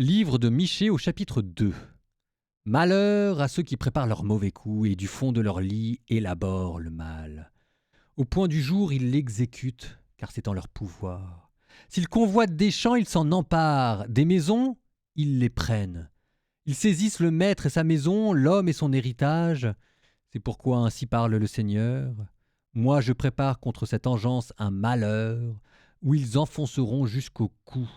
Livre de Michée au chapitre 2. Malheur à ceux qui préparent leurs mauvais coups et du fond de leur lit élaborent le mal. Au point du jour, ils l'exécutent, car c'est en leur pouvoir. S'ils convoitent des champs, ils s'en emparent. Des maisons, ils les prennent. Ils saisissent le maître et sa maison, l'homme et son héritage. C'est pourquoi ainsi parle le Seigneur. Moi je prépare contre cette engeance un malheur, où ils enfonceront jusqu'au cou.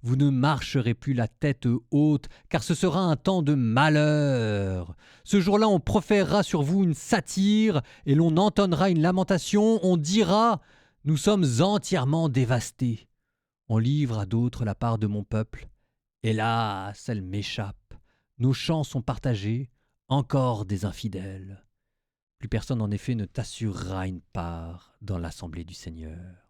Vous ne marcherez plus la tête haute, car ce sera un temps de malheur. Ce jour-là, on proférera sur vous une satire, et l'on entonnera une lamentation, on dira « Nous sommes entièrement dévastés ». On livre à d'autres la part de mon peuple. Hélas, elle m'échappe. Nos champs sont partagés, encore des infidèles. Plus personne en effet ne t'assurera une part dans l'assemblée du Seigneur.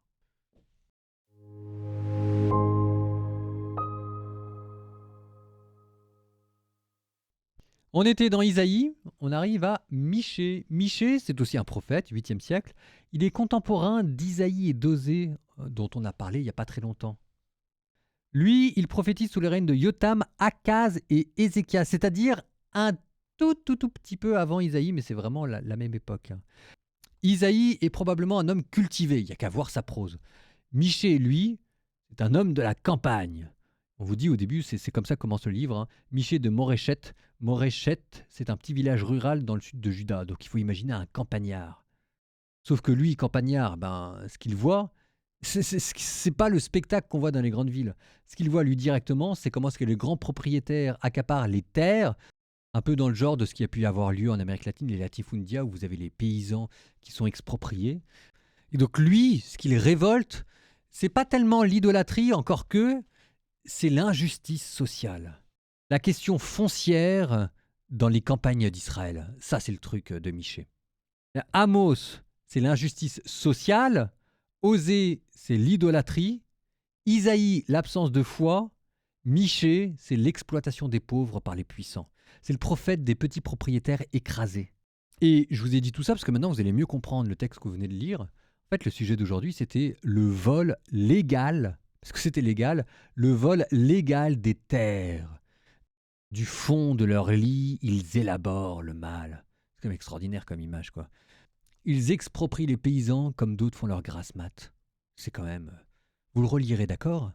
On était dans Isaïe, on arrive à Michée. Michée, c'est aussi un prophète, 8e siècle. Il est contemporain d'Isaïe et d'Osée, dont on a parlé il n'y a pas très longtemps. Lui, il prophétise sous les règnes de Yotam, Akaz et Ézéchias, c'est-à-dire un tout petit peu avant Isaïe, mais c'est vraiment la même époque. Isaïe est probablement un homme cultivé, il n'y a qu'à voir sa prose. Michée, lui, c'est un homme de la campagne. On vous dit au début, c'est comme ça que commence le livre. Hein. Michée de Moréchet. Moréchet, c'est un petit village rural dans le sud de Juda, donc il faut imaginer un campagnard. Sauf que lui, campagnard, ce qu'il voit, c'est pas le spectacle qu'on voit dans les grandes villes. Ce qu'il voit lui directement, c'est comment est-ce que les grands propriétaires accaparent les terres, un peu dans le genre de ce qui a pu avoir lieu en Amérique latine, les latifundia, où vous avez les paysans qui sont expropriés. Et donc lui, ce qu'il révolte, c'est pas tellement l'idolâtrie, encore que c'est l'injustice sociale. La question foncière dans les campagnes d'Israël. Ça, c'est le truc de Michée. Amos, c'est l'injustice sociale. Osée, c'est l'idolâtrie. Isaïe, l'absence de foi. Michée, c'est l'exploitation des pauvres par les puissants. C'est le prophète des petits propriétaires écrasés. Et je vous ai dit tout ça parce que maintenant vous allez mieux comprendre le texte que vous venez de lire. En fait, le sujet d'aujourd'hui, c'était le vol légal, parce que c'était légal, le vol légal des terres. Du fond de leur lit, ils élaborent le mal. C'est quand même extraordinaire comme image, quoi. Ils exproprient les paysans comme d'autres font leur grasse mat. C'est quand même... Vous le relirez, d'accord ?